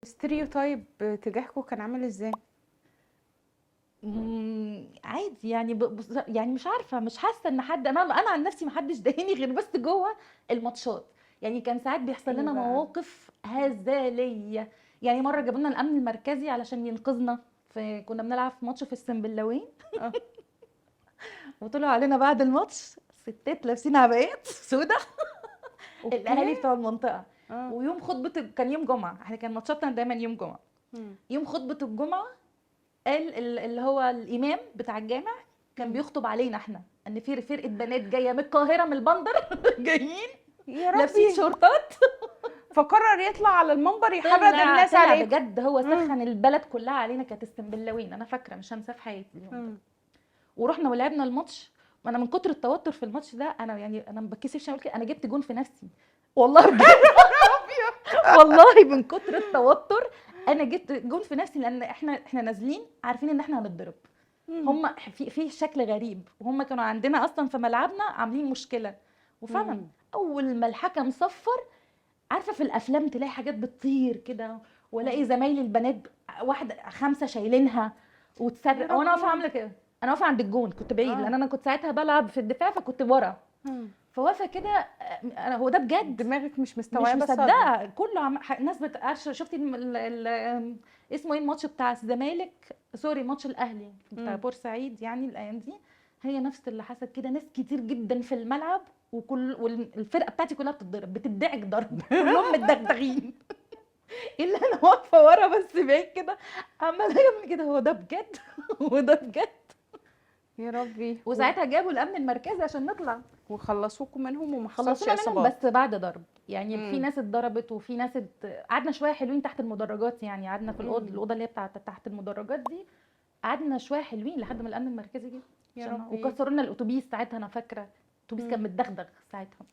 ستيريوتايب تجاهكم كان عامل ازاي؟ عادي يعني يعني مش عارفه، مش حاسه ان حد، انا عن نفسي ما حدش ضايقني غير بس جوه الماتشات. يعني كان ساعات بيحصل ايه لنا بقى؟ مواقف هزليه. يعني مره جابوا لنا الامن المركزي علشان ينقذنا، كنا بنلعب في ماتش في السنبلاوين، اه. وطلعوا علينا بعد الماتش ستات لابسين عبايات سودا، اوكي. الاهالي بتوع المنطقه. اه. ويوم كان يوم جمعه، احنا كان ماتشاتنا دايما يوم جمعه. مم. يوم خطبه الجمعه قال اللي هو الامام بتاع الجامع كان مم. بيخطب علينا احنا ان في فرقه بنات جايه من القاهره من البندر جايين يا لابسين ربي. شورتات. فقرر يطلع على المنبر يحرض طلع الناس طلع عليكم. بجد، هو مم. سخن البلد كلها علينا. كانت السنبلاوين، انا فاكره مش هنساه في حياتي اليوم ده. مم. ورحنا ولعبنا الماتش، وانا من كتر التوتر في الماتش ده، انا يعني انا ما بتكسفش اقول كده، انا جبت جون في نفسي والله بجد. والله من كتر التوتر انا جبت جون في نفسي، لان احنا نازلين عارفين ان احنا هنتضرب. مم. هم في شكل غريب، وهم كانوا عندنا اصلا في ملعبنا عاملين مشكله. وفعلا مم. اول ما الحكم صفر، عارفه في الافلام تلاقي حاجات بتطير كده، والاقي زمايلي البنات واحده خمسه شايلينها يا وتصرخ، وانا واقفه ربي. عامله كده. انا واقفه عند الجون، كنت بعيد اه. لان انا كنت ساعتها بلعب في الدفاع، فكنت ورا. مم. فواقفه كده، انا هو ده بجد. دماغك مش مش مستوعبه الصدمه. مصدقه، كله الناس عارفه. شفتي اسمه ايه الماتش بتاع الزمالك، سوري ماتش الاهلي بتاع مم. بورسعيد يعني الايام دي؟ هي نفس اللي حصل كده، ناس كتير جدا في الملعب، والفرقه بتاعتي كلها بتتضرب، بتدعك ضرب كلهم متدغدغين. الا انا واقفه ورا بس بعيد كده، عماله اعمل كده. هو ده بجد؟ هو ده بجد؟ يا ربي. وساعتها جابوا الامن المركزي عشان نطلع. وخلصوكم منهم وما حصلش خلصونا منهم اصابات؟ بس بعد ضرب. يعني في مم. ناس اتضربت، وفي ناس قعدنا شويه حلوين تحت المدرجات. يعني قعدنا في مم. الاوضه اللي هي بتاعت تحت المدرجات دي، قعدنا شويه حلوين لحد ما الامن المركزي جه. يا عشان ربي. وكسروا لنا الاتوبيس ساعتها، انا فاكره الاتوبيس كان مم. متدغدغ ساعتها.